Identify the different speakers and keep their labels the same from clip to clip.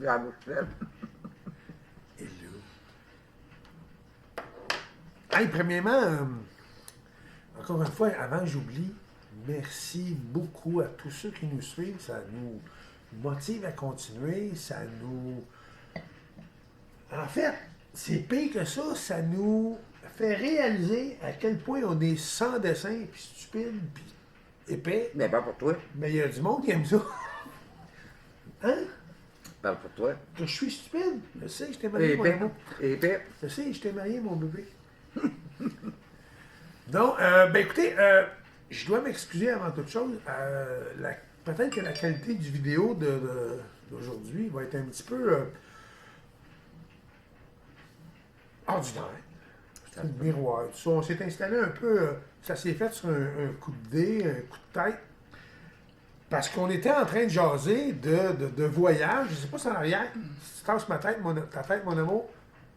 Speaker 1: Bravo, Fred.
Speaker 2: Et là. Hey, premièrement, encore une fois, avant que j'oublie, merci beaucoup à tous ceux qui nous suivent. Ça nous motive à continuer. Ça nous. En fait, c'est pire que ça. Ça nous fait réaliser à quel point on est sans dessin, puis stupide, puis épais.
Speaker 1: Mais pas pour toi.
Speaker 2: Mais il y a du monde qui aime ça. Hein?
Speaker 1: Pas pour toi.
Speaker 2: Que je suis stupide. Je sais, je t'ai marié, mon
Speaker 1: Épais.
Speaker 2: amour.
Speaker 1: Épais.
Speaker 2: Je sais, je t'ai marié, mon bébé. Donc, ben écoutez, je dois m'excuser avant toute chose. Peut-être que la qualité du vidéo d'aujourd'hui va être un petit peu ordinaire. C'est le miroir. Tout ça. On s'est installé un peu, ça s'est fait sur un coup de dé, un coup de tête. Parce qu'on était en train de jaser de voyage. Je ne sais pas si en arrière, si tu tasses ta tête, mon amour,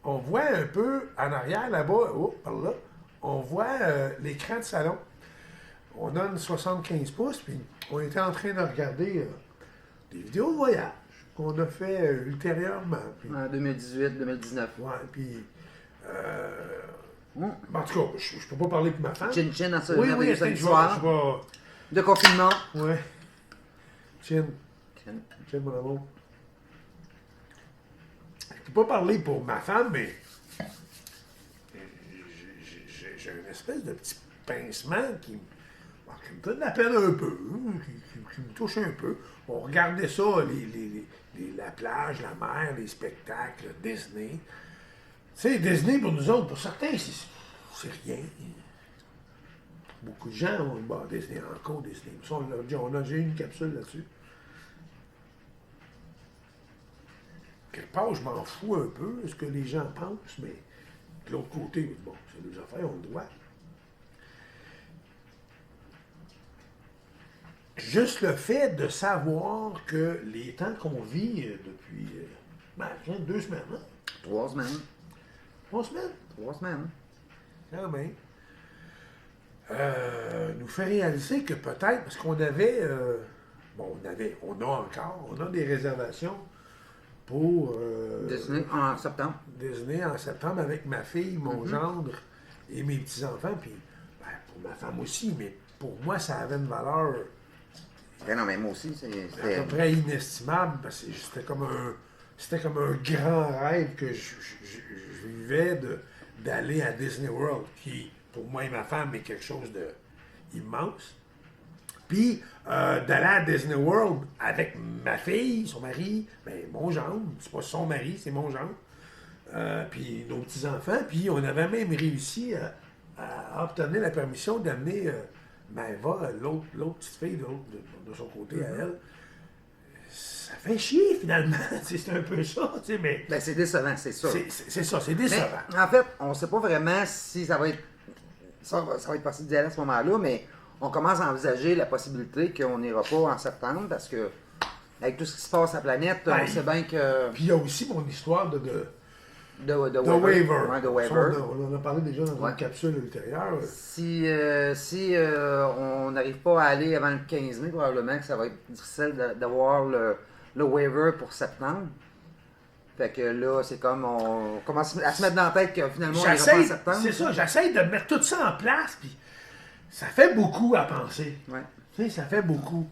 Speaker 2: on voit un peu en arrière, là-bas, oh, par là, on voit l'écran de salon. On a une 75 pouces, puis on était en train de regarder des vidéos de voyage qu'on a fait ultérieurement. Puis,
Speaker 1: En 2018-2019.
Speaker 2: ouais, puis... en tout cas, je ne peux pas parler pour ma femme.
Speaker 1: Chin-chin dans ce
Speaker 2: Oui,
Speaker 1: merveilleux
Speaker 2: je vais...
Speaker 1: soir de confinement.
Speaker 2: Ouais. Chin.
Speaker 1: Chin.
Speaker 2: Chin, mon amour. Je ne peux pas parler pour ma femme, mais j'ai une espèce de petit pincement qui me donne la peine un peu, qui me touche un peu. On regardait ça, la plage, la mer, les spectacles, Disney. Tu sais, Disney, pour nous autres, pour certains, c'est rien. Beaucoup de gens ont bah, Disney, encore Disney. Ça, on a déjà eu une capsule là-dessus. Quelque part, je m'en fous un peu de ce que les gens pensent, mais de l'autre côté, bon, c'est des affaires, on le doit. Juste le fait de savoir que les temps qu'on vit depuis 2 semaines, hein?
Speaker 1: 3 semaines.
Speaker 2: 3 semaines,
Speaker 1: 3 semaines.
Speaker 2: quand même, nous fait réaliser que peut-être, parce qu'on avait, on a des réservations pour
Speaker 1: Disney en septembre.
Speaker 2: Disney en septembre avec ma fille, mon gendre et mes petits-enfants, puis ben, pour ma femme aussi, mais pour moi, ça avait une valeur
Speaker 1: Ben non, mais moi aussi,
Speaker 2: à
Speaker 1: c'était.
Speaker 2: peu près inestimable, parce que c'était comme un grand rêve que je vivais d'aller à Disney World, qui, pour moi et ma femme, est quelque chose d'immense. Puis, d'aller à Disney World avec ma fille, son mari, ben, mon gendre, c'est pas son mari, c'est mon gendre, puis nos petits-enfants, puis on avait même réussi à obtenir la permission d'amener Maëva, l'autre petite fille de son côté à elle. Ça fait chier, finalement. C'est un peu ça, tu sais, mais...
Speaker 1: Ben, c'est décevant, c'est ça.
Speaker 2: C'est ça, c'est décevant.
Speaker 1: Mais, en fait, on ne sait pas vraiment si ça va être. Ça va être possible d'y aller à ce moment-là, mais on commence à envisager la possibilité qu'on n'ira pas en septembre parce que, avec tout ce qui se passe à la planète, on sait bien que.
Speaker 2: Puis il y a aussi mon histoire de
Speaker 1: waiver. Ouais, de waiver.
Speaker 2: Ça, on en a parlé déjà dans une capsule ultérieure.
Speaker 1: Si on n'arrive pas à aller avant le 15 mai, probablement que ça va être difficile d'avoir le waiver pour septembre. Fait que là, c'est comme on commence à se mettre dans la tête que finalement on ira pas en septembre.
Speaker 2: C'est ça, j'essaie de mettre tout ça en place, puis ça fait beaucoup à penser.
Speaker 1: Ouais.
Speaker 2: Tu sais, ça fait beaucoup.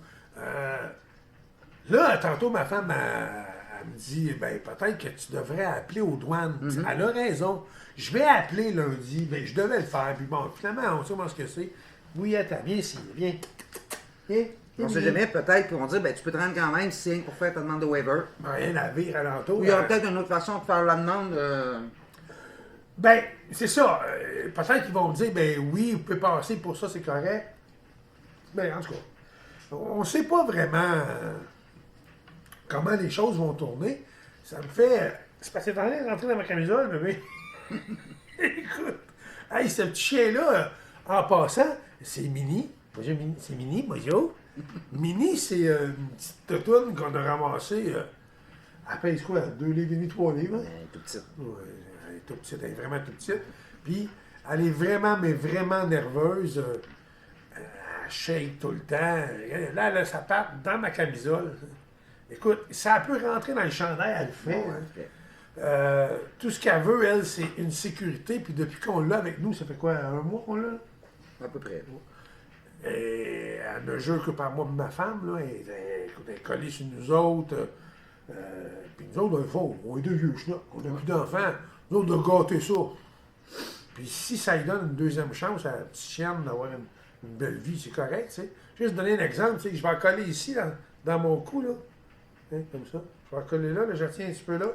Speaker 2: Là, tantôt, ma femme, elle me dit, ben peut-être que tu devrais appeler aux douanes. Elle a raison. Je vais appeler lundi. Ben, je devais le faire. Puis bon, finalement, on sait comment ce que c'est. Oui, attends, viens ici, viens. Viens.
Speaker 1: On sait jamais, peut-être qu'ils vont dire, ben tu peux te rendre quand même si c'est rien pour faire ta demande de waiver.
Speaker 2: Rien à vivre alentour.
Speaker 1: Ou il y aura peut-être une autre façon de faire la demande.
Speaker 2: Ben, c'est ça. Peut-être qu'ils vont me dire, ben oui, vous pouvez passer pour ça, c'est correct. Ben, en tout cas, on ne sait pas vraiment comment les choses vont tourner. Ça me fait. C'est parce que t'es en train de rentrer dans ma camisole, bébé. Écoute, hey, ce petit chien-là, en passant, c'est Mini. Bonjour, Mini. C'est Mini, bonjour. Mini, c'est une petite totoune qu'on a ramassée. Elle pèse quoi? 2 livres et demi, 3 livres? Hein?
Speaker 1: Tout petit.
Speaker 2: Ouais, elle est toute petite, elle est vraiment toute petite. Puis, elle est vraiment, mais vraiment nerveuse. Elle shake tout le temps. Là, elle a sa patte dans ma camisole. Écoute, ça peut rentrer dans le chandail, elle le fait.
Speaker 1: Bon,
Speaker 2: Hein.
Speaker 1: ouais.
Speaker 2: Tout ce qu'elle veut, elle, c'est une sécurité. Puis depuis qu'on l'a avec nous, ça fait quoi, un mois qu'on l'a?
Speaker 1: À peu près.
Speaker 2: Et elle ne jure que par moi et ma femme, là. Elle est collée sur nous autres. Puis nous autres, dans le fond, on est deux vieux là. On n'a plus d'enfants. Nous autres, on a gâté ça. Puis si ça lui donne une deuxième chance à la petite chienne d'avoir une belle vie, c'est correct, tu sais. Juste donner un exemple, tu sais, je vais en coller ici, dans mon cou, là. Hein, comme ça. Je vais en coller là, je retiens un petit peu là.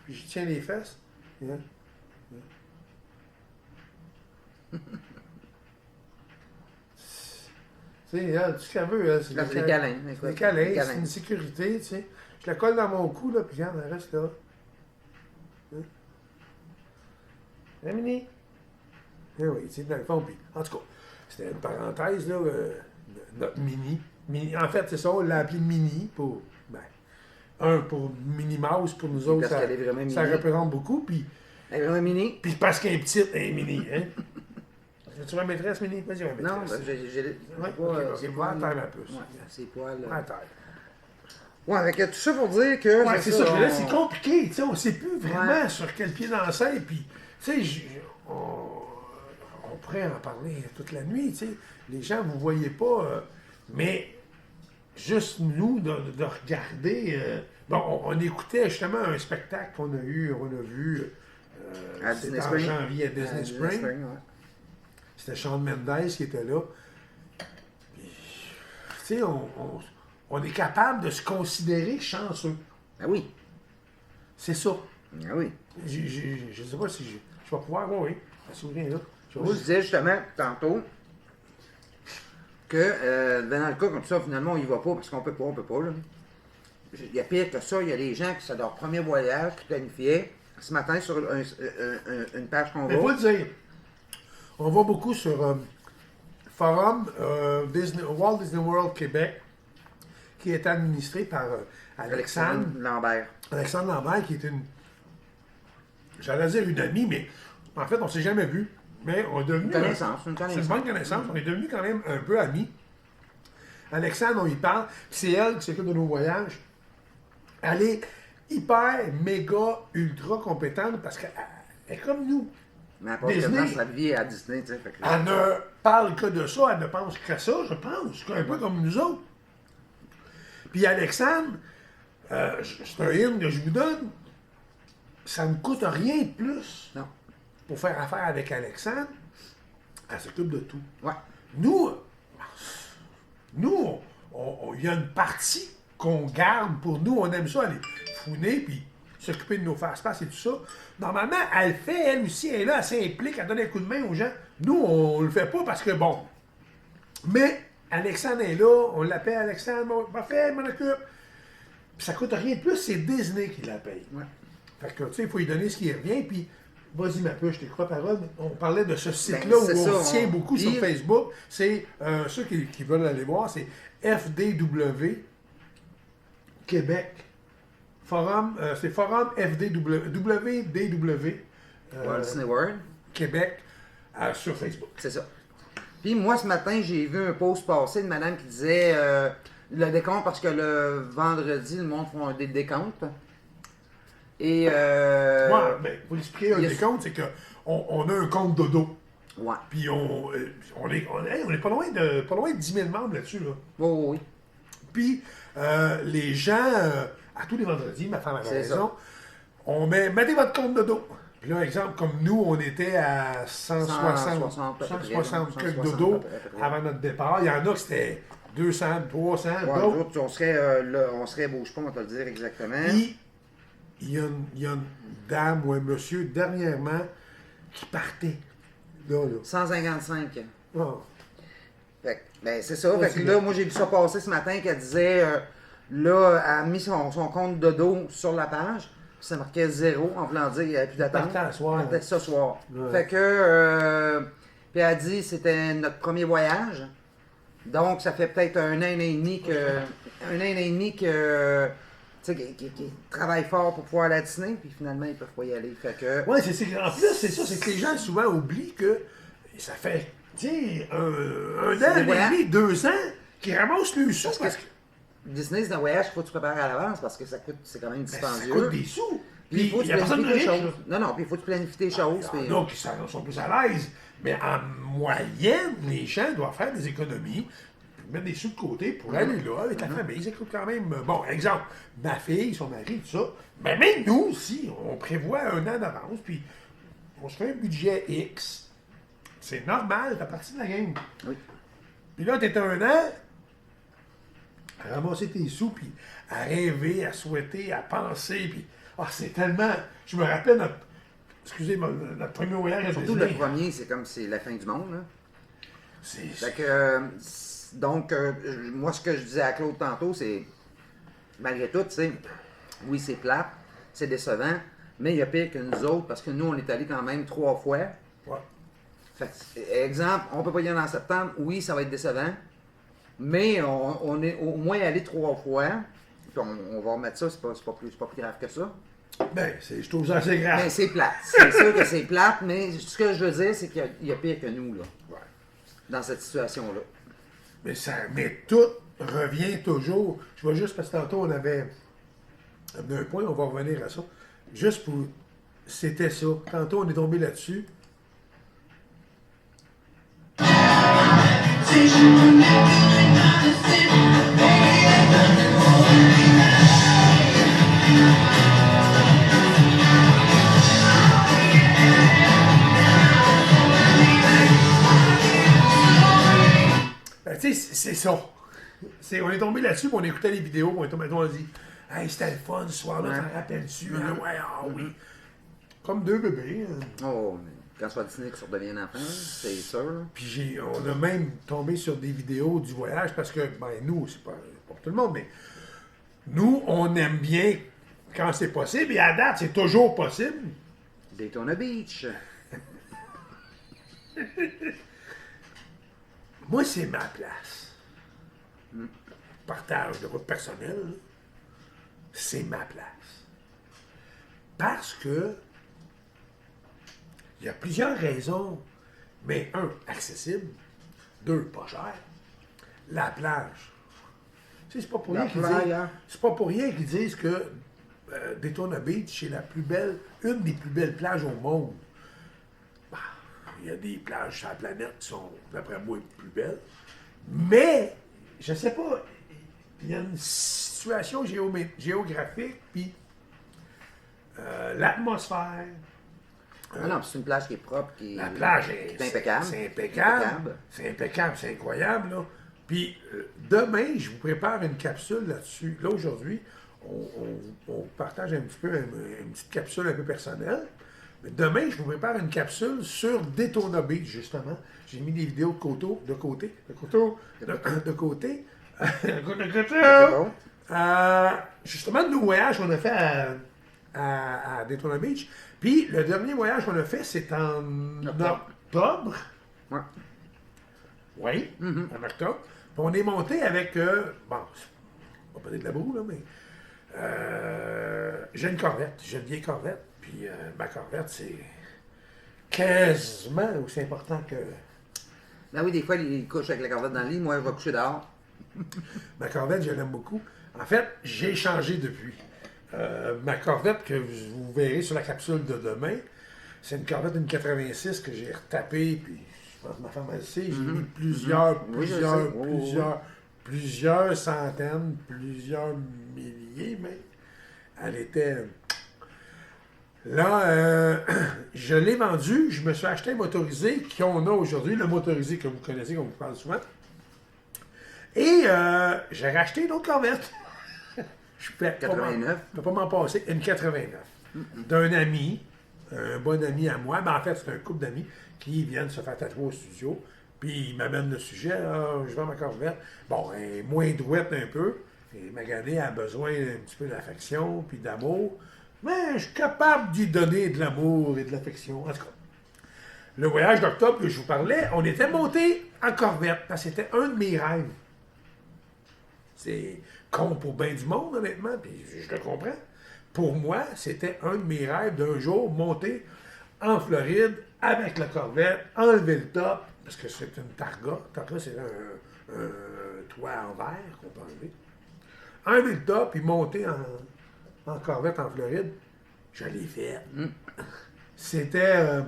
Speaker 2: Puis je tiens les fesses. Hein. Tu sais, elle, tout ce qu'elle veut, elle,
Speaker 1: C'est des câlins.
Speaker 2: c'est des câlins, c'est une sécurité, tu sais. Je la colle dans mon cou, là, puis regarde, elle reste là. Hein? Hein, Mini? Eh oui, tu sais, dans le fond, puis, en tout cas, c'était une parenthèse, là, notre Mini. En fait, c'est ça, on l'a appelé Mini pour, pour Minnie Mouse, pour nous autres,
Speaker 1: parce qu'elle est vraiment
Speaker 2: ça
Speaker 1: mini.
Speaker 2: représente beaucoup, puis
Speaker 1: Elle est vraiment mini?
Speaker 2: parce qu'elle est petite, elle est Mini, hein? Tu vois maîtresse, Mini? Vas-y, ma maîtresse.
Speaker 1: Non, ben, j'ai
Speaker 2: Ouais,
Speaker 1: pas,
Speaker 2: ok,
Speaker 1: c'est
Speaker 2: ok,
Speaker 1: poil.
Speaker 2: va à terre, ma puce.
Speaker 1: Ouais, c'est poil.
Speaker 2: À terre.
Speaker 1: Ouais, avec tout ça pour dire que.
Speaker 2: Ouais, c'est ça.
Speaker 1: on-
Speaker 2: Là, c'est compliqué. Tu sais, on ne sait plus vraiment
Speaker 1: Ouais.
Speaker 2: sur quel pied danser. Puis, tu sais, on pourrait en parler toute la nuit. Tu sais. Les gens, vous ne voyez pas. Mais juste nous, de regarder. Bon, on écoutait justement un spectacle qu'on a vu.
Speaker 1: À
Speaker 2: C'était
Speaker 1: Disney
Speaker 2: en
Speaker 1: Spring.
Speaker 2: janvier à Disney Spring.
Speaker 1: Ouais.
Speaker 2: C'était Shawn Mendes qui était là. Puis, tu sais, on est capable de se considérer chanceux.
Speaker 1: Ben oui.
Speaker 2: C'est ça.
Speaker 1: Ben oui.
Speaker 2: Je ne sais pas si je vais pouvoir. Oui, oui. Ça s'ouvre là.
Speaker 1: Moi, je disais justement tantôt que dans le cas comme ça, finalement, on y va pas parce qu'on peut pas, là. Il y a pire que ça, il y a des gens qui c'est leur premier voyage, qui planifiaient ce matin sur une page qu'on
Speaker 2: Mais il faut
Speaker 1: va.
Speaker 2: le dire. On va beaucoup sur Forum Walt Disney World Québec, qui est administré par Alexandre
Speaker 1: Lambert.
Speaker 2: Lambert, qui est j'allais dire une amie, mais en fait, on ne s'est jamais vu. Mais on est devenu.
Speaker 1: Une connaissance.
Speaker 2: C'est une bonne connaissance. On est devenu quand même un peu amis. Alexandre, on y parle. C'est elle qui s'occupe de nos voyages. Elle est hyper, méga, ultra compétente parce qu'elle est comme nous.
Speaker 1: Mais elle passe
Speaker 2: Disney.
Speaker 1: quasiment sa vie à Disney, tu sais. Fait que là,
Speaker 2: Elle ne parle que de ça, elle ne pense qu'à ça, je pense. Un peu comme nous autres. Puis Alexandre, c'est un hymne que je vous donne. Ça ne coûte rien de plus
Speaker 1: non.
Speaker 2: pour faire affaire avec Alexandre. Elle s'occupe de tout.
Speaker 1: Ouais.
Speaker 2: Nous, il y a une partie qu'on garde pour nous. On aime ça aller fouiner puis s'occuper de nos face-passe et tout ça. Normalement, elle le fait, elle aussi. Elle est là, elle s'implique, elle donne un coup de main aux gens. Nous, on le fait pas parce que, bon. Mais Alexandre est là, on l'appelle Alexandre, bon, parfait, elle m'en occupe. Puis ça coûte rien de plus, c'est Disney qui la paye.
Speaker 1: Ouais.
Speaker 2: Fait que, tu sais, il faut lui donner ce qui revient, puis vas-y, ma puce, je t'ai cru parole. On parlait de ce site-là
Speaker 1: Ben,
Speaker 2: où
Speaker 1: c'est
Speaker 2: on
Speaker 1: ça,
Speaker 2: se tient
Speaker 1: on-
Speaker 2: beaucoup
Speaker 1: puis-
Speaker 2: sur Facebook. C'est, ceux qui veulent aller voir, c'est FDW Québec. Forum, c'est Forum WDW
Speaker 1: Walt Disney World.
Speaker 2: Québec sur Facebook.
Speaker 1: C'est ça. Puis moi, ce matin, j'ai vu un post passer de madame qui disait le décompte parce que le vendredi, le monde font des décomptes. Et.
Speaker 2: Ouais, mais pour expliquer un
Speaker 1: il y a-
Speaker 2: décompte, c'est qu'on a un compte dodo.
Speaker 1: Ouais.
Speaker 2: Puis on est pas loin de 10 000 membres là-dessus. Là.
Speaker 1: Oh, oui.
Speaker 2: Puis les gens, à tous les vendredis, ma femme avait
Speaker 1: C'est
Speaker 2: raison, on mettez votre compte de dos. Puis là, exemple, comme nous, on était à 160
Speaker 1: 160 à peu près,
Speaker 2: 160 quelques
Speaker 1: 160
Speaker 2: dodo
Speaker 1: à peu près.
Speaker 2: avant notre départ. Il y en a qui c'était 200, 300,
Speaker 1: Ouais, nous
Speaker 2: d'autres.
Speaker 1: autres, on serait bouge pas, on va te le dire exactement.
Speaker 2: Puis, il y a une dame ou un monsieur, dernièrement, qui partait. Là.
Speaker 1: 155.
Speaker 2: Oh.
Speaker 1: Fait que, ben, c'est ça.
Speaker 2: Ouais,
Speaker 1: Fait que
Speaker 2: c'est
Speaker 1: là,
Speaker 2: bien.
Speaker 1: moi, j'ai vu ça passer ce matin qu'elle disait, là, elle a mis son compte de dos sur la page. Puis ça marquait 0 en voulant dire qu'il n'y avait plus d'attente.
Speaker 2: partait à soir,
Speaker 1: Elle partait
Speaker 2: là.
Speaker 1: ce soir.
Speaker 2: Ouais.
Speaker 1: Fait que, puis elle a dit c'était notre premier voyage. Donc, ça fait peut-être un an et demi que, tu sais, qui travaille fort pour pouvoir aller à Disney, puis finalement, ils peuvent pas y aller. Fait que,
Speaker 2: Oui, en plus, c'est ça, c'est que les gens souvent oublient que ça fait, tu sais, un
Speaker 1: C'est
Speaker 2: an
Speaker 1: des
Speaker 2: et
Speaker 1: voyages.
Speaker 2: demi, 2 ans, qu'ils ramassent le sous.
Speaker 1: Parce que-
Speaker 2: Parce que
Speaker 1: Disney, c'est un voyage qu'il faut que tu prépares à l'avance parce que c'est quand même
Speaker 2: Ben, ça
Speaker 1: dispendieux.
Speaker 2: coûte des sous.
Speaker 1: Puis il faut que
Speaker 2: il
Speaker 1: tu
Speaker 2: y a personne
Speaker 1: planifies
Speaker 2: de
Speaker 1: tes
Speaker 2: riche,
Speaker 1: choses.
Speaker 2: là.
Speaker 1: Non, puis il faut que tu planifies tes choses.
Speaker 2: Il
Speaker 1: Puis...
Speaker 2: y en a qui sont plus à l'aise. Mais en moyenne, les gens doivent faire des économies, puis mettre des sous de côté pour aller là avec la famille. Ça coûte quand même. Bon, exemple, ma fille, son mari, tout ça. Mais même nous aussi, on prévoit un an d'avance, puis on se fait un budget X. C'est normal, ça fait partie de la game.
Speaker 1: Oui.
Speaker 2: Puis là, t'es un an à ramasser tes sous, puis à rêver, à souhaiter, à penser, puis c'est tellement... Je me rappelle notre premier voyage à
Speaker 1: Surtout
Speaker 2: Disney.
Speaker 1: le premier, c'est comme c'est la fin du monde. Là.
Speaker 2: C'est...
Speaker 1: Fait que, donc, moi, ce que je disais à Claude tantôt, c'est, malgré tout, tu sais, oui, c'est plate, c'est décevant, mais il y a pire que nous autres, parce que nous, on est allés quand même 3 fois.
Speaker 2: Ouais.
Speaker 1: Fait que, exemple, on peut pas y aller en septembre, oui, ça va être décevant, mais on est au moins allé 3 fois, puis on va remettre ça, c'est pas plus grave que ça.
Speaker 2: Ben, je trouve ça assez grave.
Speaker 1: Mais c'est plate, c'est sûr que c'est plate, mais ce que je veux dire, c'est qu'il y a pire que nous, là,
Speaker 2: Ouais.
Speaker 1: dans cette situation-là.
Speaker 2: Mais tout revient toujours. Je vois juste parce que tantôt, on avait un point, on va revenir à ça. Juste pour... C'était ça. Tantôt, on est tombé là-dessus. Ben, tu sais, c'est ça. On est tombé là-dessus, puis on écoutait les vidéos, puis on est tombé, on a dit « Hey, c'était le fun ce soir-là,
Speaker 1: Ouais.
Speaker 2: t'en rappelles-tu? Ah ouais, oui. » Comme 2 bébés.
Speaker 1: Oh, mais quand soit Disney que ça redevienne enfant, c'est sûr.
Speaker 2: Puis on a même tombé sur des vidéos du voyage parce que, ben nous, c'est pas pour tout le monde, mais nous, on aime bien quand c'est possible, et à date, c'est toujours possible.
Speaker 1: Daytona Beach.
Speaker 2: Moi, c'est ma place. Partage de route personnel, là, c'est ma place. Parce que il y a plusieurs raisons, mais accessible, 2, pas cher. La plage. Tu sais, c'est pas pour
Speaker 1: La
Speaker 2: rien qu'ils
Speaker 1: plage,
Speaker 2: disent,
Speaker 1: hein?
Speaker 2: c'est pas pour rien qu'ils disent que Daytona Beach, c'est une des plus belles plages au monde. Bah, il y a des plages sur la planète qui sont, d'après moi, plus belles. Mais, je sais pas, il y a une situation géographique, puis l'atmosphère.
Speaker 1: Ah non, c'est une plage qui est propre,
Speaker 2: La plage
Speaker 1: c'est impeccable.
Speaker 2: C'est impeccable. C'est impeccable, c'est incroyable. Là. Puis demain, je vous prépare une capsule là-dessus. Là, aujourd'hui, on partage un petit peu une petite capsule un peu personnelle. Mais demain, je vous prépare une capsule sur Daytona Beach, justement. J'ai mis des vidéos de côté. Justement, de nos voyages qu'on a fait à Daytona Beach. Puis le dernier voyage qu'on a fait, c'est en octobre.
Speaker 1: Ouais.
Speaker 2: Oui, en octobre. Puis on est monté avec, bon, on va pas dire de la boue, là, mais j'ai une Corvette, j'ai une vieille Corvette. Puis ma Corvette, c'est quasiment aussi important que...
Speaker 1: Ben oui, des fois, il couche avec la Corvette dans le lit, moi, je vais coucher dehors.
Speaker 2: Ma Corvette, je l'aime beaucoup. En fait, j'ai changé depuis. Ma Corvette que vous verrez sur la capsule de demain, c'est une Corvette d'une 86 que j'ai retapée, puis je pense que ma femme elle sait, j'ai mis plusieurs centaines, plusieurs milliers, mais elle était... Là, je l'ai vendu, je me suis acheté un motorisé qu'on a aujourd'hui, le motorisé que vous connaissez, qu'on vous parle souvent. Et j'ai racheté une autre Corvette. Je peux
Speaker 1: 89.
Speaker 2: Je peux pas m'en passer. Une 89. D'un ami, un bon ami à moi. Ben, en fait, c'est un couple d'amis qui viennent se faire tatouer au studio. Puis ils m'amènent le sujet. Je vends ma Corvette. Bon, elle est moins douette un peu. Et Magané a besoin un petit peu d'affection puis d'amour. Mais je suis capable d'y donner de l'amour et de l'affection. En tout cas, le voyage d'octobre que je vous parlais, on était monté en Corvette. Parce que c'était un de mes rêves. C'est con pour bien du monde, honnêtement, puis je le comprends. Pour moi, c'était un de mes rêves d'un jour monter en Floride avec la Corvette, enlever le top, parce que c'est une Targa. Targa, c'est un toit en verre qu'on peut enlever. enlever le top, puis monter en Corvette en Floride. Je l'ai fait. C'était...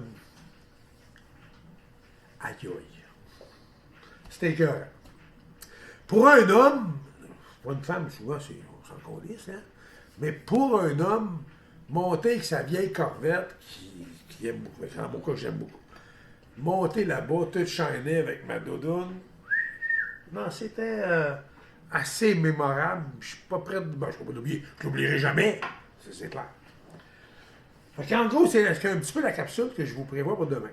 Speaker 2: aïe aïe. C'était écœurant. Pour un homme, pour une femme, souvent, on s'en calisse, hein? Mais pour un homme, monter avec sa vieille Corvette, qui aime beaucoup, c'est un beau cas que j'aime beaucoup, monter là-bas, tout shiner avec ma doudoune, non, c'était assez mémorable. Je suis pas prêt de... Ben, je ne peux pas l'oublier. Je l'oublierai jamais, c'est clair. Fait qu'en gros, c'est un petit peu la capsule que je vous prévois pour demain.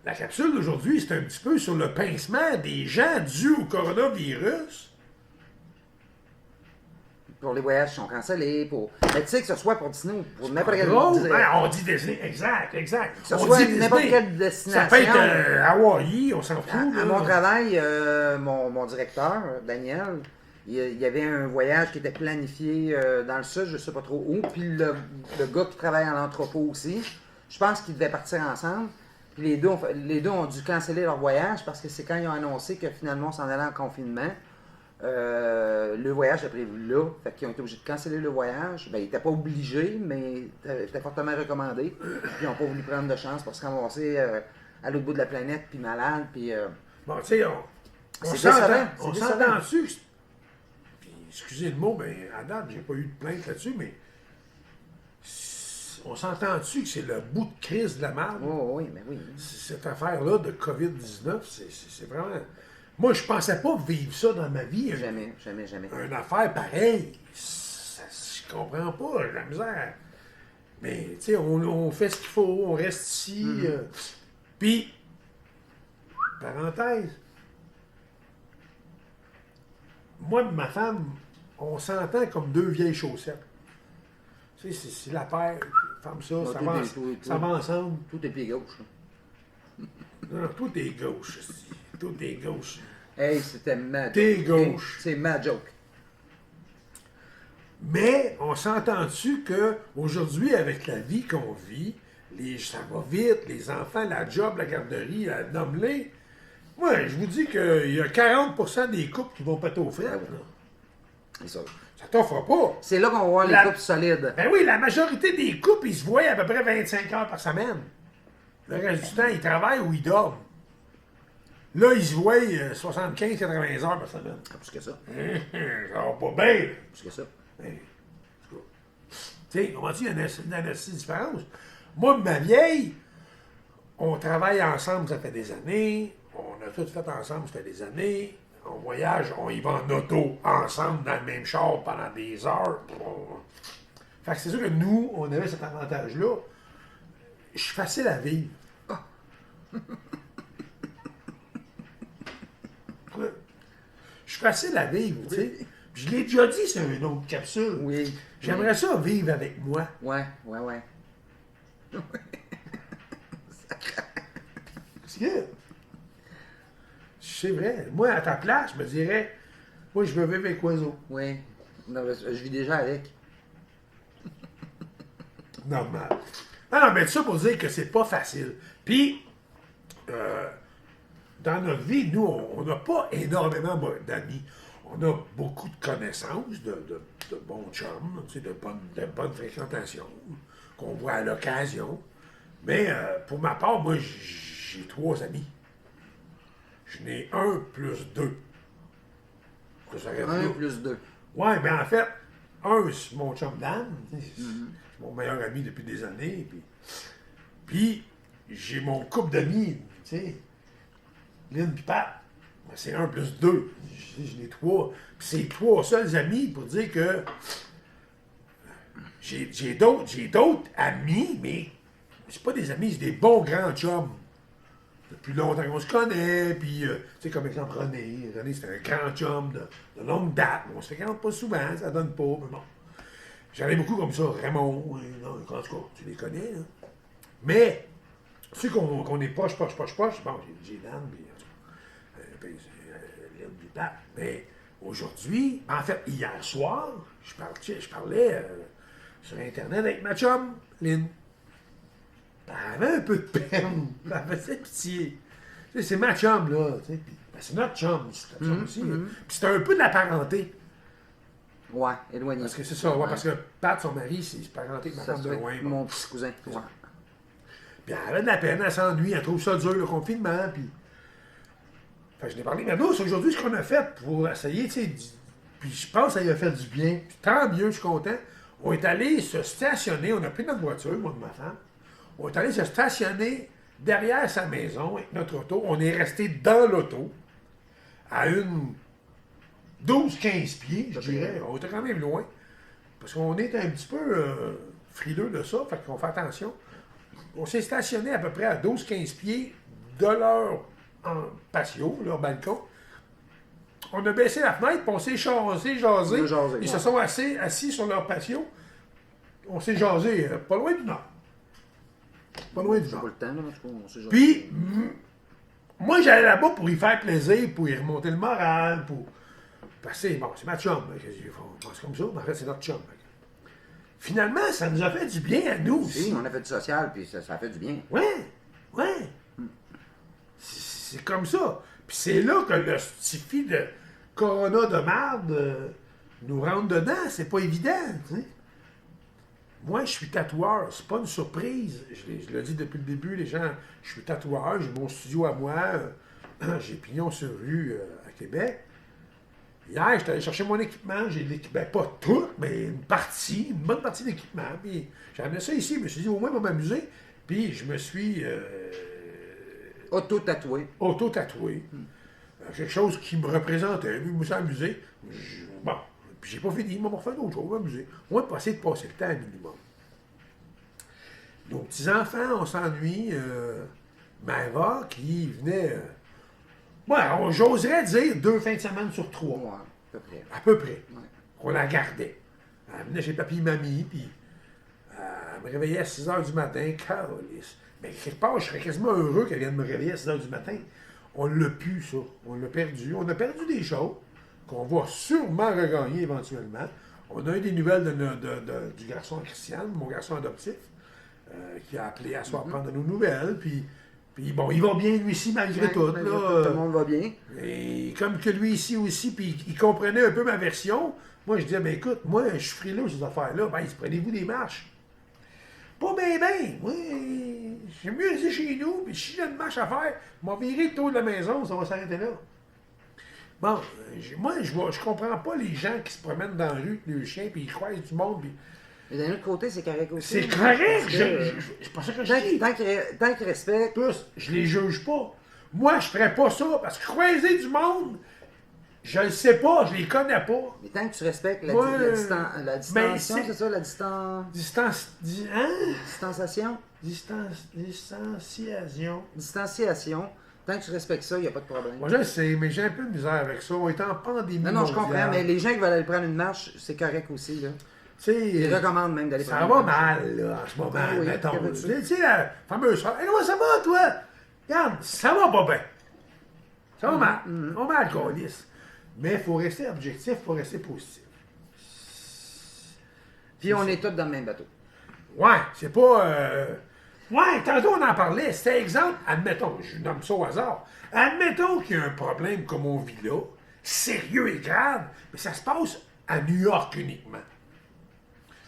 Speaker 2: La capsule d'aujourd'hui, c'est un petit peu sur le pincement des gens dû au coronavirus.
Speaker 1: Pour les voyages qui sont cancellés, mais tu sais, que ce soit pour Disney ou pour n'importe quel...
Speaker 2: On dit Disney, exact.
Speaker 1: Que ce soit n'importe quelle destination.
Speaker 2: Ça peut être Hawaï, on s'en fout.
Speaker 1: À mon travail, mon directeur, Daniel, il y avait un voyage qui était planifié dans le sud, je ne sais pas trop où, puis le gars qui travaille en entrepôt aussi, je pense qu'ils devaient partir ensemble. Puis les deux ont dû canceller leur voyage parce que c'est quand ils ont annoncé que finalement on s'en allait en confinement. Le voyage est prévu là, fait qu'ils ont été obligés de canceller le voyage. Ben, ils n'étaient pas obligés, mais c'était fortement recommandé. Puis ils n'ont pas voulu prendre de chance pour se ramasser à l'autre bout de la planète, puis malade, puis...
Speaker 2: Bon, tu sais, on s'entend-tu, puis excusez le mot, mais à date, j'ai pas eu de plainte là-dessus, mais on s'entend-tu que c'est le bout de crise de la merde?
Speaker 1: Oh, oui, mais oui.
Speaker 2: Cette affaire-là de COVID-19, c'est vraiment... Moi, je pensais pas vivre ça dans ma vie.
Speaker 1: Jamais.
Speaker 2: Une affaire pareille, je comprends pas, j'ai la misère. Mais, tu sais, on fait ce qu'il faut, on reste ici. Puis, parenthèse, moi et ma femme, on s'entend comme deux vieilles chaussettes. Tu sais, c'est la paire, femme ça, ça va ensemble.
Speaker 1: Tout est pied gauche.
Speaker 2: Non, tout est gauche. Tout est gauche.
Speaker 1: Hey, c'était ma joke.
Speaker 2: T'es gauche.
Speaker 1: C'est ma joke.
Speaker 2: Mais on s'entend-tu qu'aujourd'hui, avec la vie qu'on vit, ça va vite, les enfants, la job, la garderie, nomme-les. Moi, je vous dis qu'il y a 40% des couples qui vont péter aux frais.
Speaker 1: C'est ça.
Speaker 2: Ça t'offre pas.
Speaker 1: C'est là qu'on va voir les couples solides.
Speaker 2: Ben oui, la majorité des couples, ils se voient à peu près 25 heures par semaine. Le reste du temps, ils travaillent ou ils dorment. Là, ils se voient 75-80 heures par semaine.
Speaker 1: Plus que ça.
Speaker 2: Ça va pas bien.
Speaker 1: Plus que ça.
Speaker 2: Tu sais, comment dire, il y a une différence. Moi, ma vieille, on travaille ensemble, ça fait des années. On a tout fait ensemble, ça fait des années. On voyage, on y va en auto ensemble dans le même char pendant des heures. Fait que c'est sûr que nous, on avait cet avantage-là. Je suis facile à vivre. Je suis facile à vivre, tu sais. Je l'ai déjà dit, c'est une autre capsule.
Speaker 1: Oui.
Speaker 2: J'aimerais ça vivre avec moi.
Speaker 1: Ouais.
Speaker 2: C'est vrai. Moi, à ta place, je me dirais, moi, je veux vivre avec oiseau.
Speaker 1: Oui. Non, je vis déjà avec.
Speaker 2: Normal. Non, mais ça pour dire que c'est pas facile. Puis, dans notre vie, nous, on n'a pas énormément d'amis. On a beaucoup de connaissances, de bons chums, tu sais, de bonnes fréquentations, qu'on voit à l'occasion. Mais pour ma part, moi, j'ai 3 amis. Je n'ai 1 plus 2.
Speaker 1: 1 plus 2.
Speaker 2: Ouais, mais en fait, 1, c'est mon chum Dan. C'est mon meilleur ami depuis des années. Puis j'ai mon couple d'amis, tu sais, Lynn et Pat. C'est 1 plus 2. Je n'ai 3. Puis c'est 3 seuls amis pour dire que j'ai d'autres amis, mais c'est pas des amis, c'est des bons grands chums. Depuis longtemps qu'on se connaît, puis, tu sais, comme exemple René. René, c'est un grand chum de longue date. On se fréquente pas souvent, ça donne pas, mais bon. J'en ai beaucoup comme ça, Raymond, en tout cas, tu les connais, là. Mais, ceux qu'on est proche, bon, j'ai Dan, puis mais aujourd'hui, en fait, hier soir, je parlais sur Internet avec ma chum, Lynn. Elle avait un peu de peine. Elle faisait pitié. Tu sais, c'est ma chum, là. Tu sais, c'est notre chum, c'est ta chum aussi. Puis c'est un peu de la parenté.
Speaker 1: Ouais, éloigné.
Speaker 2: Parce que c'est ça, ouais, parce que Pat, son mari, c'est parenté avec ma
Speaker 1: Ça
Speaker 2: femme de
Speaker 1: serait
Speaker 2: loin. Bon.
Speaker 1: mon petit cousin. Ouais.
Speaker 2: Puis elle avait de la peine, elle s'ennuie, elle trouve ça dur, le confinement, puis... Fait que je l'ai parlé, mais nous, c'est aujourd'hui ce qu'on a fait pour essayer, tu sais, puis je pense que ça lui a fait du bien. Puis tant mieux, je suis content. On est allé se stationner, on a pris notre voiture, moi et ma femme. On est allé se stationner derrière sa maison avec notre auto. On est resté dans l'auto, à une 12-15 pieds, je dirais. On était quand même loin. Parce qu'on est un petit peu frileux de ça, fait qu'on fait attention. On s'est stationné à peu près à 12-15 pieds de leur patio, leur balcon. On a baissé la fenêtre, puis on s'est jasé. Ils se sont assis sur leur patio. On s'est jasé, pas loin du nord. Pas loin du
Speaker 1: J'ai
Speaker 2: nord.
Speaker 1: pas le temps, là, mais on sait jamais.
Speaker 2: Puis, moi, j'allais là-bas pour y faire plaisir, pour y remonter le moral, pour... Parce que, bon, c'est ma chum. On pense comme ça, mais en fait, c'est notre chum. Finalement, ça nous a fait du bien à nous aussi.
Speaker 1: Oui, on a fait du social, puis ça a fait du bien.
Speaker 2: Ouais. C'est comme ça. Puis c'est là que le stifi de Corona de marde nous rentre dedans. C'est pas évident, tu sais. Moi, je suis tatoueur. C'est pas une surprise. Je le dis depuis le début, les gens. Je suis tatoueur. J'ai mon studio à moi. J'ai pignon sur rue à Québec. Hier, j'étais allé chercher mon équipement. J'ai l'équipement, pas tout, mais une bonne partie d'équipement. Puis j'ai amené ça ici. Je me suis dit, au moins, on va m'amuser. Puis je me suis
Speaker 1: Auto-tatoué.
Speaker 2: auto-tatoué. Quelque chose qui me représentait. Puis je me suis amusé. Bon, puis j'ai pas fini. Il m'a refait d'autres choses. M'amuser. On va essayer de passer le temps un minimum. Nos petits-enfants, on s'ennuie. Maëva, qui venait... j'oserais dire 2 fins de semaine sur 3.
Speaker 1: Ouais, à peu près.
Speaker 2: À peu près.
Speaker 1: Ouais.
Speaker 2: On la gardait. Elle venait chez papy et mamie, puis elle me réveillait à 6 h du matin. Calisse. Mais quelque part, je serais quasiment heureux qu'elle vienne me réveiller à 6 h du matin. On l'a pu, ça. On l'a perdu. On a perdu des choses qu'on va sûrement regagner éventuellement. On a eu des nouvelles du garçon Christian, mon garçon adoptif, qui a appelé à soir prendre de nos nouvelles, puis bon, il va bien lui aussi malgré tout.
Speaker 1: Malgré
Speaker 2: Là,
Speaker 1: tout le monde va bien.
Speaker 2: et comme que lui ici aussi, puis il comprenait un peu ma version, moi je disais, ben écoute, moi je suis frileux ces affaires-là, ben prenez-vous des marches. Pas bien, moi, j'aime mieux rester chez nous, puis si j'ai une marche à faire, je vais virer le tour de la maison, ça va s'arrêter là. Bon, moi je comprends pas les gens qui se promènent dans la rue, le chien, puis ils croisent du monde, puis...
Speaker 1: Mais d'un autre côté, c'est correct aussi.
Speaker 2: C'est correct,
Speaker 1: Parce que,
Speaker 2: c'est pas ça que je dis.
Speaker 1: tant qu'ils respectent.
Speaker 2: Plus, je les juge pas. Moi, je ferais pas ça, parce que croiser du monde, je le sais pas, je les connais pas.
Speaker 1: Mais tant que tu respectes la,
Speaker 2: Ouais.
Speaker 1: la distanciation,
Speaker 2: Mais
Speaker 1: c'est ça, la distanciation?
Speaker 2: Distanciation.
Speaker 1: Distanciation. Tant que tu respectes ça, il n'y a pas de problème.
Speaker 2: Moi, je le sais, mais j'ai un peu de misère avec ça. On est en pandémie.
Speaker 1: Non, je comprends,
Speaker 2: mondiale.
Speaker 1: mais les gens qui veulent aller prendre une marche, c'est correct aussi, là.
Speaker 2: Tu
Speaker 1: Ils
Speaker 2: sais,
Speaker 1: recommandent même d'aller
Speaker 2: ça
Speaker 1: prendre
Speaker 2: va
Speaker 1: une marche.
Speaker 2: mal, là, en ce moment,
Speaker 1: Oui,
Speaker 2: mettons.
Speaker 1: que veux-tu?
Speaker 2: Tu sais, la fameuse phrase, hey, comment ça va, toi? Regarde, ça va pas bien. Ça va mal. Ça va mal, câlisse. Mais il faut rester objectif, il faut rester positif.
Speaker 1: Puis on est tous dans le même bateau.
Speaker 2: Ouais, c'est pas. Ouais, tantôt on en parlait. C'était exemple, admettons, je nomme ça au hasard. Admettons qu'il y a un problème comme on vit là, sérieux et grave, mais ça se passe à New York uniquement.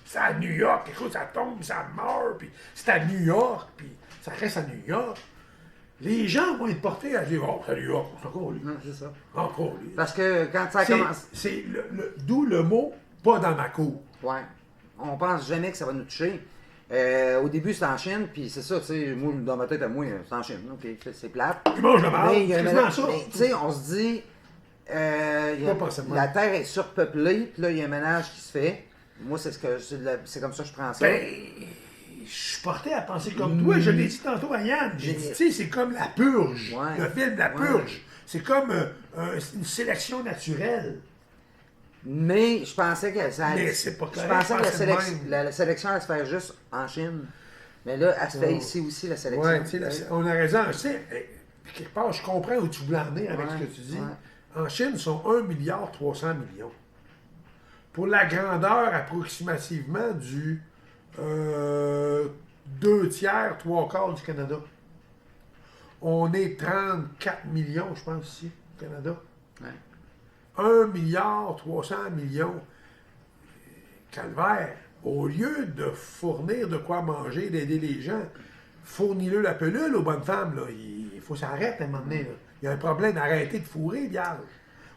Speaker 2: C'est à New York, écoute, ça tombe, ça meurt, puis c'est à New York, puis ça reste à New York. Les gens vont être portés à dire, oh, c'est à New York, c'est encore lui.
Speaker 1: Non, c'est ça.
Speaker 2: Encore lui.
Speaker 1: Parce que quand ça
Speaker 2: C'est-
Speaker 1: commence.
Speaker 2: C'est d'où le mot pas dans ma cour.
Speaker 1: Ouais. On pense jamais que ça va nous toucher. Au début, c'est en Chine, puis c'est ça, tu sais, moi, dans ma tête à moi, c'est en Chine, ok, c'est plate.
Speaker 2: Ils mangent le mal,
Speaker 1: Mais il y a
Speaker 2: c'est
Speaker 1: un
Speaker 2: quasiment
Speaker 1: ménage-
Speaker 2: ça.
Speaker 1: mais, tu sais, on se dit,
Speaker 2: Pas possible.
Speaker 1: la Terre est surpeuplée, puis là, il y a un ménage qui se fait. Moi, c'est comme ça que je prends ça.
Speaker 2: Ben, je suis porté à penser comme toi. Je l'ai dit tantôt à Yann. J'ai dit, tu sais, c'est comme la purge.
Speaker 1: Ouais.
Speaker 2: Le film de la
Speaker 1: Ouais.
Speaker 2: purge. C'est comme une sélection naturelle.
Speaker 1: Mais je pensais que ça
Speaker 2: Mais c'est pas
Speaker 1: je
Speaker 2: correct,
Speaker 1: pensais que
Speaker 2: penser de même.
Speaker 1: la sélection allait se faire juste en Chine. Mais là, elle se fait
Speaker 2: Ouais.
Speaker 1: ici aussi, la sélection.
Speaker 2: Oui, tu sais, on a raison. Tu sais, quelque part, je comprends où tu voulais en venir avec
Speaker 1: Ouais,
Speaker 2: ce que tu dis.
Speaker 1: ouais.
Speaker 2: En Chine, ils sont 1,3 milliard. Pour la grandeur approximativement du 2 tiers, 3 quarts du Canada. On est 34 millions, je pense, ici, au Canada.
Speaker 1: Ouais.
Speaker 2: 1,3 milliard. calvaire. Au lieu de fournir de quoi manger, d'aider les gens, fournis-le la pelule aux bonnes femmes. Là. Il faut s'arrêter à un moment donné. Là. Il y a un problème d'arrêter de fourrer, vierge.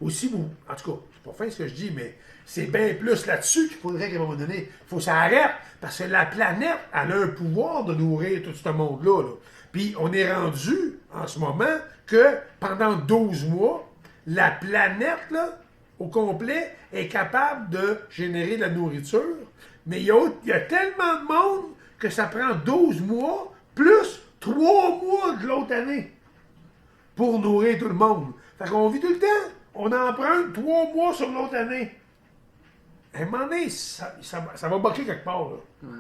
Speaker 2: Aussi, vous, en tout cas, c'est pas fin ce que je dis, mais c'est bien plus là-dessus qu'il faudrait qu'à un moment donné, il faut s'arrêter, parce que la planète, elle a un pouvoir de nourrir tout ce monde-là. Là. Puis on est rendu, en ce moment, que pendant 12 mois, la planète, là, au complet, est capable de générer de la nourriture, mais il y a tellement de monde que ça prend 12 mois, plus 3 mois de l'autre année, pour nourrir tout le monde. Fait qu'on vit tout le temps. On emprunte 3 mois sur l'autre année. À un moment donné, ça va bloquer quelque part. Là.
Speaker 1: Ouais.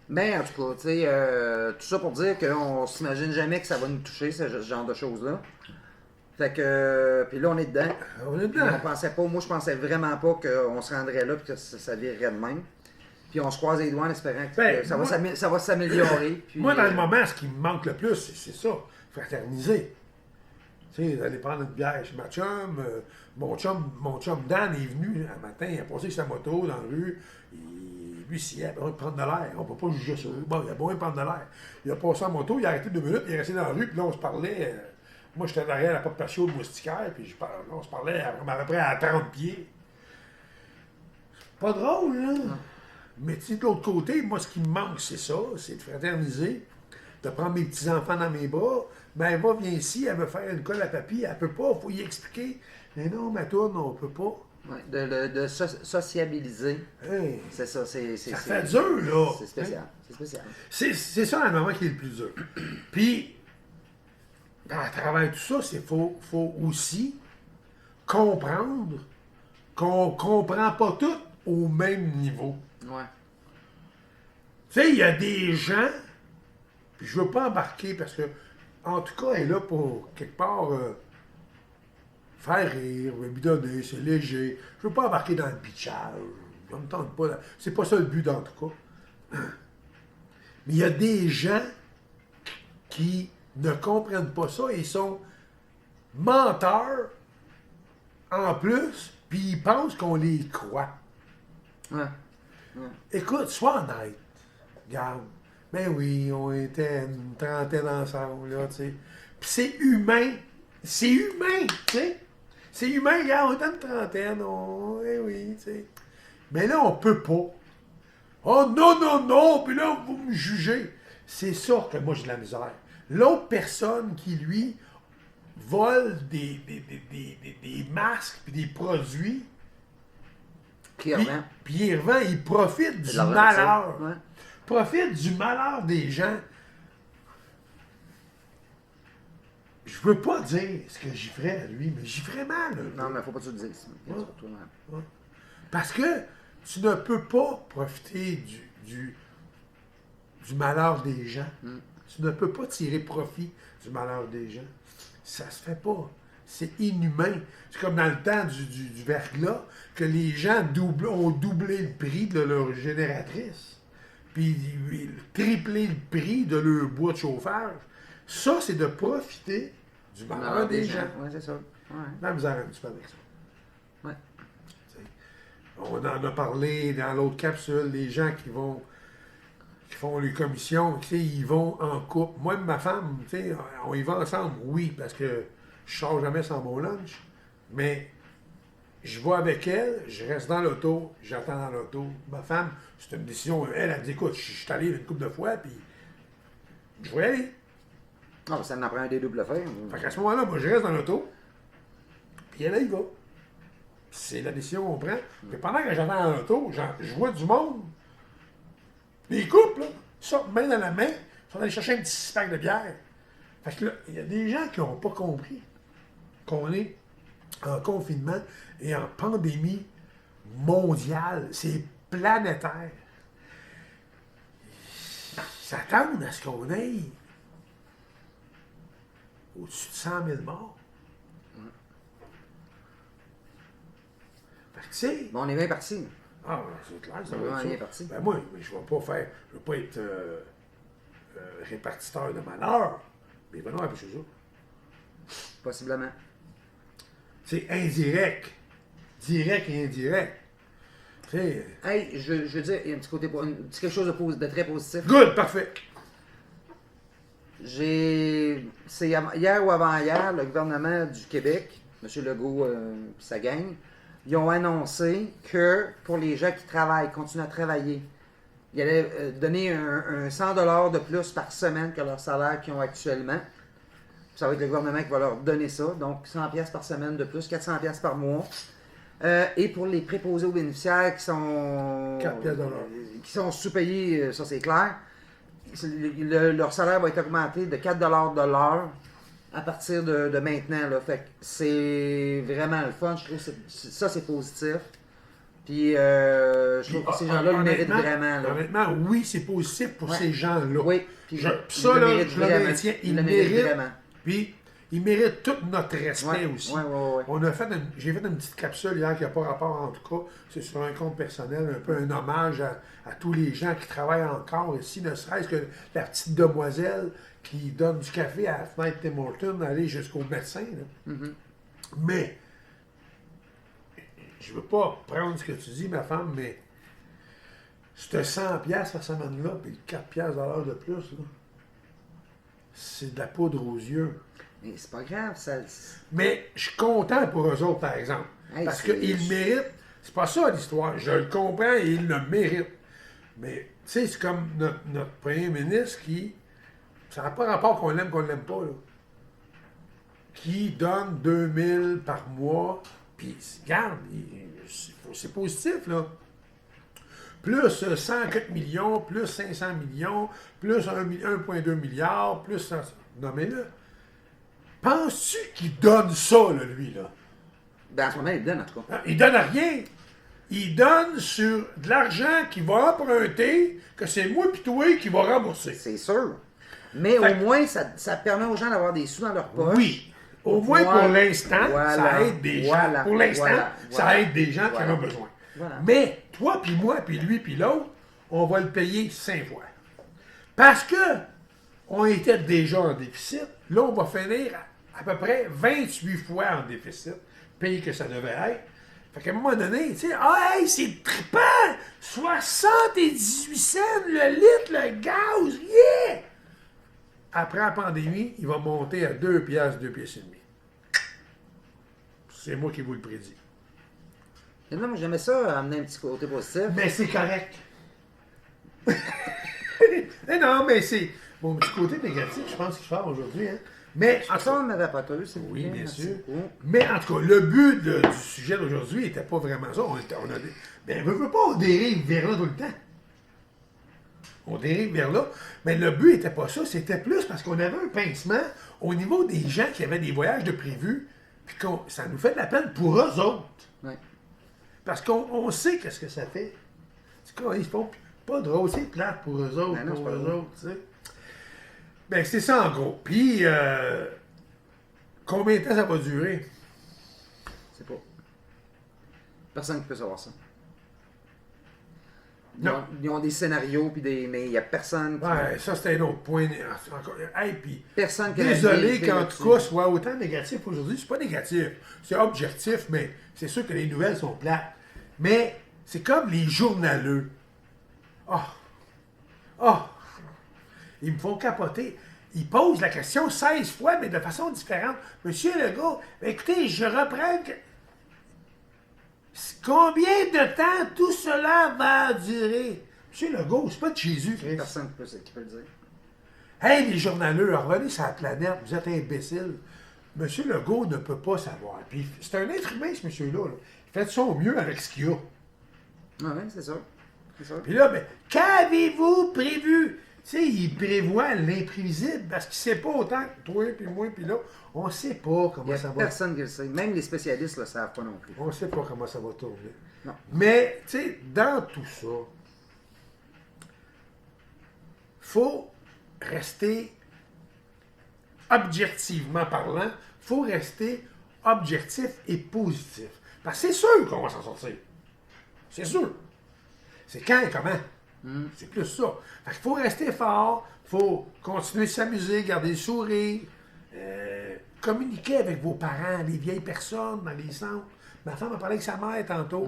Speaker 1: Ben, en tout cas, tu sais, tout ça pour dire qu'on s'imagine jamais que ça va nous toucher, ce genre de choses-là. Fait que, puis là, on est dedans.
Speaker 2: On est dedans.
Speaker 1: On pensait pas, moi, je pensais vraiment pas qu'on se rendrait là et que ça virerait de même. Puis on se croise les doigts en espérant que ça va s'améliorer.
Speaker 2: Moi, dans le moment, ce qui me manque le plus, c'est ça, fraterniser. Tu sais, d'aller prendre une bière chez ma chum. Mon chum Dan est venu un matin, il a passé sa moto dans la rue. Lui, s'il a besoin de prendre de l'air, on ne peut pas juger ça. Bon, il a besoin de prendre de l'air. Il a passé en moto, il a arrêté 2 minutes, il est resté dans la rue, puis là, on se parlait. Moi, j'étais derrière la porte patio de moustiquaire, puis on se parlait à peu près à 30 pieds. C'est pas drôle, là. Non. Mais tu sais, de l'autre côté, moi, ce qui me manque, c'est ça, c'est de fraterniser, de prendre mes petits-enfants dans mes bras. Ben, elle va, viens ici, elle veut faire une colle à papy, elle peut pas, il faut y expliquer. Mais non, ma tourne, on peut pas.
Speaker 1: Ouais, de sociabiliser.
Speaker 2: Hey,
Speaker 1: c'est ça,
Speaker 2: ça fait dur, là.
Speaker 1: C'est spécial. C'est spécial.
Speaker 2: C'est ça, le moment qui est le plus dur. Puis, à travers tout ça, il faut aussi comprendre qu'on comprend pas tout au même niveau.
Speaker 1: Ouais.
Speaker 2: Tu sais, il y a des gens, puis je veux pas embarquer parce que, en tout cas, elle est là pour, quelque part, faire rire, me bidonner, c'est léger. Je veux pas embarquer dans le pitchage. Je me tente pas. C'est pas ça le but, en tout cas. Mais il y a des gens qui ne comprennent pas ça et sont menteurs en plus, puis ils pensent qu'on les croit.
Speaker 1: Ouais. Ouais.
Speaker 2: Écoute, sois honnête. Regarde. Ben oui, on était une trentaine ensemble, là, tu sais. Puis c'est humain. C'est humain, tu sais. C'est humain, regarde, on était une trentaine, eh oui, tu sais. Mais là, on peut pas. Oh non, non, non, puis là, vous me jugez. C'est ça que moi, j'ai de la misère. L'autre personne qui, lui, vole des masques puis des produits, puis il revend, il profite du malheur. Ouais. Profite du malheur des gens. Je veux pas dire ce que j'y ferais à lui, mais j'y ferais mal.
Speaker 1: Non, mais faut pas que tu le dises. Ouais.
Speaker 2: Ouais. Parce que tu ne peux pas profiter du malheur des gens. Tu ne peux pas tirer profit du malheur des gens. Ça se fait pas. C'est inhumain. C'est comme dans le temps du verglas, que les gens ont doublé le prix de leur génératrice, puis triplé le prix de leur bois de chauffage. Ça, c'est de profiter du malheur des gens.
Speaker 1: Oui, c'est ça. Ouais.
Speaker 2: La misère un petit peu avec ça.
Speaker 1: Ouais.
Speaker 2: On en a parlé dans l'autre capsule, les gens qui font les commissions, ils vont en couple. Moi et ma femme, on y va ensemble, oui, parce que je sors jamais sans mon lunch, mais je vais avec elle, je reste dans l'auto, j'attends dans l'auto. Ma femme, c'est une décision, elle dit, écoute, je suis allé une couple de fois, puis je vais aller.
Speaker 1: Ah, ça en prend un des doubles faire.
Speaker 2: Fait qu'à ce moment-là, moi, je reste dans l'auto, puis elle y va. C'est la décision qu'on prend. Mais pendant que j'attends dans l'auto, je vois du monde. Les couples, là, sortent main dans la main, sont allés chercher un petit pack de bière. Fait que là, il y a des gens qui n'ont pas compris qu'on est en confinement et en pandémie mondiale. C'est planétaire. Ils s'attendent à ce qu'on aille au-dessus de 100 000 morts. Fait que tu sais...
Speaker 1: Bon, on est bien parti.
Speaker 2: Ah, c'est clair, ça
Speaker 1: va
Speaker 2: être
Speaker 1: être
Speaker 2: ça.
Speaker 1: parti.
Speaker 2: Ben moi, je ne vais pas être répartiteur de malheur, mais il va y avoir plus que ça.
Speaker 1: Possiblement.
Speaker 2: C'est indirect. Direct et indirect. Tu sais,
Speaker 1: Hey, je veux dire, il y a un petit côté, quelque chose de très positif.
Speaker 2: good, parfait.
Speaker 1: C'est hier ou avant-hier, le gouvernement du Québec, M. Legault et sa gang, ils ont annoncé que pour les gens qui travaillent, continuent à travailler, ils allaient donner un 100$ de plus par semaine que leur salaire qu'ils ont actuellement. Ça va être le gouvernement qui va leur donner ça. Donc 100$ par semaine de plus, 400$ par mois. Et pour les préposés aux bénéficiaires qui sont
Speaker 2: 4 pièces de l'heure.
Speaker 1: qui sont sous-payés, ça c'est clair, leur salaire va être augmenté de 4$ de l'heure à partir de maintenant. Là. Fait que c'est vraiment le fun. Je trouve que ça c'est positif. Puis je trouve que ces gens-là le méritent vraiment. Là.
Speaker 2: Honnêtement, oui, c'est positif pour ces gens-là.
Speaker 1: Oui, puis
Speaker 2: Ça, là, je le maintiens,
Speaker 1: ils
Speaker 2: ils
Speaker 1: le méritent
Speaker 2: méritent.
Speaker 1: vraiment.
Speaker 2: Puis, ils méritent tout notre respect
Speaker 1: Ouais,
Speaker 2: aussi.
Speaker 1: ouais.
Speaker 2: J'ai fait une petite capsule hier qui n'a pas rapport, en tout cas. C'est sur un compte personnel, un peu un hommage à tous les gens qui travaillent encore ici, ne serait-ce que la petite demoiselle qui donne du café à la fenêtre Tim Hortons, aller jusqu'au médecin. Là.
Speaker 1: Mm-hmm.
Speaker 2: Mais, je veux pas prendre ce que tu dis, ma femme, mais ce 100$ par semaine-là, puis 4$ de l'heure de plus, là, c'est de la poudre aux yeux.
Speaker 1: Mais c'est pas grave, ça.
Speaker 2: Mais je suis content pour eux autres, par exemple.
Speaker 1: Hey,
Speaker 2: parce qu'ils méritent. C'est pas ça l'histoire. Je le comprends et ils le méritent. Mais, tu sais, c'est comme notre premier ministre qui. Ça n'a pas rapport qu'on l'aime pas, là. Qui donne 2000 par mois. Puis, regarde, c'est positif, là. Plus 104 millions, plus 500 millions, plus 1,2 milliard, plus 100. Non, mais là. Penses-tu qu'il donne ça, là, lui, là?
Speaker 1: Ben, en ce moment, il donne, en tout cas.
Speaker 2: Il donne rien. Il donne sur de l'argent qu'il va emprunter, que c'est moi pis toi qui va rembourser.
Speaker 1: C'est sûr. Mais au moins, ça permet aux gens d'avoir des sous dans leur poche.
Speaker 2: Oui. Au moins pour l'instant, ça aide des gens. Pour l'instant, ça aide des gens qui en ont besoin.
Speaker 1: Voilà.
Speaker 2: Mais toi puis moi puis lui puis l'autre, on va le payer 5 fois. Parce que on était déjà en déficit. Là, on va finir à peu près 28 fois en déficit, pire que ça devait être. Fait qu'à un moment donné, tu sais, hey, c'est trippant! 78 cents le litre, le gaz, yeah! Après la pandémie, il va monter à 2 piastres, 2 piastres et demi. C'est moi qui vous le prédis.
Speaker 1: Et là, moi, j'aimais ça, amener un petit côté positif.
Speaker 2: Mais c'est correct. Mais non, mais c'est mon petit côté négatif, je pense qu'il sort aujourd'hui. Hein. Mais
Speaker 1: En ça, ma vapoteuse, c'est
Speaker 2: oui, bien
Speaker 1: merci
Speaker 2: sûr.
Speaker 1: beaucoup.
Speaker 2: Mais en tout cas, le but du sujet d'aujourd'hui n'était pas vraiment ça. Mais on veut pas, on dérive vers là tout le temps. On dérive vers là. Mais le but n'était pas ça. C'était plus parce qu'on avait un pincement au niveau des gens qui avaient des voyages de prévus. Puis ça nous fait de la peine pour eux autres.
Speaker 1: Ouais.
Speaker 2: Parce qu'on sait qu'est-ce que ça fait. C'est quoi, ils font pas drôle, c'est plate pour eux autres,
Speaker 1: Ben non,
Speaker 2: pour
Speaker 1: c'est pas
Speaker 2: eux
Speaker 1: drôle.
Speaker 2: autres, tu sais. Ben, c'est ça en gros. Puis, combien de temps ça va durer?
Speaker 1: C'est pas. Personne qui peut savoir ça.
Speaker 2: Non.
Speaker 1: Ils ont des scénarios, mais il n'y a personne qui.
Speaker 2: Ouais, ça c'était un autre point. Encore, hey, puis,
Speaker 1: Personne qui a la
Speaker 2: désolé
Speaker 1: vérité
Speaker 2: qu'en
Speaker 1: là-dessus.
Speaker 2: tout cas soit autant négatif aujourd'hui. C'est pas négatif, c'est objectif, mais c'est sûr que les nouvelles sont plates. Mais c'est comme les journaleux. Ils me font capoter. Ils posent la question 16 fois, mais de façon différente. Monsieur Legault, écoutez, je reprends. Combien de temps tout cela va durer? Monsieur Legault, c'est pas de Jésus, Christ.
Speaker 1: Personne qui peut le dire.
Speaker 2: Hey, les journaleux, revenez sur la planète, vous êtes imbéciles. Monsieur Legault ne peut pas savoir. Puis c'est un être humain, ce monsieur-là. Là. Il fait de son mieux avec ce qu'il a.
Speaker 1: Ah oui, c'est ça. C'est ça.
Speaker 2: Puis là, ben, qu'avez-vous prévu? Tu sais, il prévoit l'imprévisible parce qu'il ne sait pas autant que toi, puis moi, puis là. On ne sait pas
Speaker 1: Il n'y
Speaker 2: comment ça
Speaker 1: a
Speaker 2: va.
Speaker 1: Personne qui le sait. Même les spécialistes ne le savent pas non plus.
Speaker 2: On ne sait pas comment ça va tourner.
Speaker 1: Non.
Speaker 2: Mais, tu sais, dans tout ça, faut rester, objectivement parlant, faut rester objectif et positif. Parce que c'est sûr qu'on va s'en sortir. C'est sûr. C'est quand et comment. C'est plus ça. Fait qu'il faut rester fort, faut continuer de s'amuser, garder le sourire, communiquer avec vos parents, les vieilles personnes dans les centres. Ma femme a parlé avec sa mère tantôt,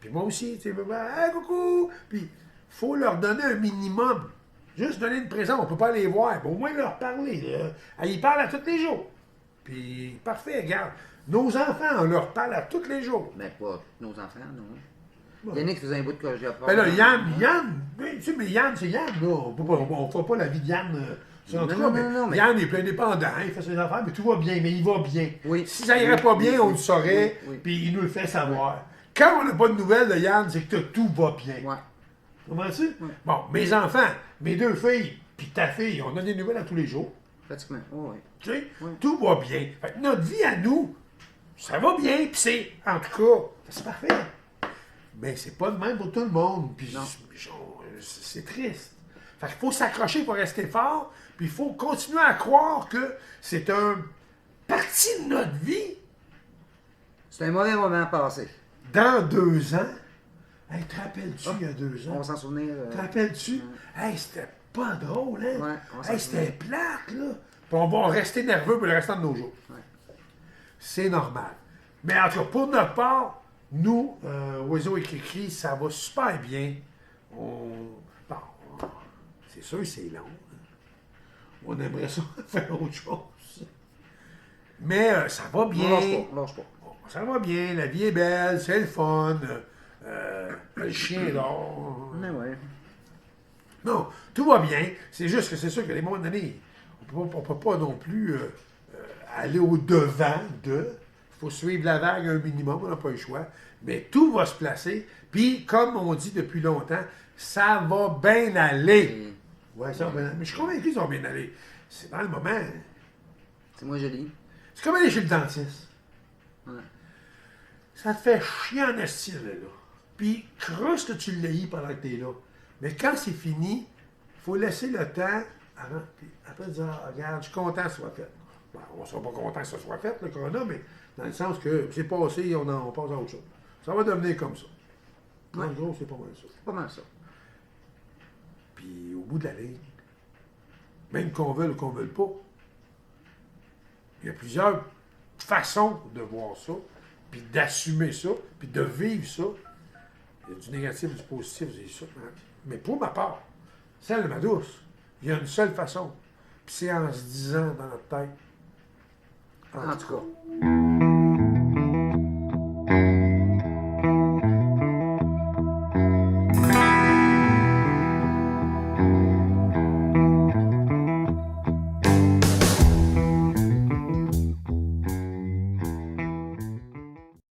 Speaker 2: puis moi aussi, tu sais, hey, coucou! Puis, il faut leur donner un minimum. Juste donner une présence, on ne peut pas les voir, mais au moins leur parler. Là. Ils parlent à tous les jours. Puis, parfait, regarde. Nos enfants, on leur parle à tous les jours.
Speaker 1: Mais pas nos enfants, non. Yannick faisait un bout de j'ai pas.
Speaker 2: Ben là, Yann, tu sais, mais Yann, c'est Yann, là. On ne fera pas la vie de Yann sur notre cas, mais Yann est plus indépendant, il fait ses affaires, mais tout va bien, mais il va bien.
Speaker 1: Oui.
Speaker 2: Si ça irait pas bien, on le saurait, puis il nous le fait savoir. Quand on n'a pas de nouvelles de Yann, c'est que tout va bien.
Speaker 1: Ouais.
Speaker 2: Comprends-tu? Bon, mes enfants, mes 2 filles, puis ta fille, on a des nouvelles à tous les jours.
Speaker 1: Pratiquement, oui.
Speaker 2: Tu sais, tout va bien. Fait que notre vie à nous, ça va bien, puis c'est, en tout cas, c'est parfait. Mais c'est pas de même pour tout le monde, puis c'est triste. Fait qu'il faut s'accrocher pour rester fort, puis il faut continuer à croire que c'est un partie de notre vie.
Speaker 1: C'est un mauvais moment passé.
Speaker 2: Dans 2 ans, hey, te rappelles-tu il y a 2 ans?
Speaker 1: On va s'en souvenir.
Speaker 2: Te rappelles-tu? Hey, c'était pas drôle, hein?
Speaker 1: Ouais,
Speaker 2: hey, c'était plate, là. Puis on va rester nerveux pour le restant de nos jours.
Speaker 1: Ouais.
Speaker 2: C'est normal. Mais en tout cas, pour notre part, nous, Oiseau et Cricri, ça va super bien. Bon, c'est sûr, c'est long. On aimerait ça faire autre chose. Mais ça va bien.
Speaker 1: Lâche pas.
Speaker 2: Ça va bien, la vie est belle, c'est le fun. Le chien dort.
Speaker 1: Mais ouais.
Speaker 2: Non, tout va bien. C'est juste que c'est sûr qu'à des moments donnés, on ne peut pas non plus aller au-devant de. Il faut suivre la vague un minimum, on n'a pas le choix. Mais tout va se placer. Puis, comme on dit depuis longtemps, ça va bien aller. Ouais, ça va bien aller. Mais je suis convaincu que ça va bien aller. C'est dans le moment.
Speaker 1: C'est moi, je dis.
Speaker 2: C'est comme aller chez le dentiste.
Speaker 1: Ouais.
Speaker 2: Ça te fait chier en esti, là. Puis, croche que tu l'aies pendant que t'es là. Mais quand c'est fini, il faut laisser le temps avant. Puis après, dire, regarde, je suis content que ce soit fait. Bon, on ne sera pas content que ce soit fait, le corona, mais dans le sens que c'est passé, on passe à autre chose. Ça va devenir comme ça. En gros, c'est pas mal ça.
Speaker 1: C'est pas mal ça.
Speaker 2: Puis, au bout de la ligne, même qu'on veuille ou qu'on ne veuille pas, il y a plusieurs façons de voir ça, puis d'assumer ça, puis de vivre ça. Il y a du négatif, du positif, c'est ça. Mais pour ma part, celle de ma douce, il y a une seule façon. Puis c'est en se disant dans notre tête.
Speaker 1: En tout cas.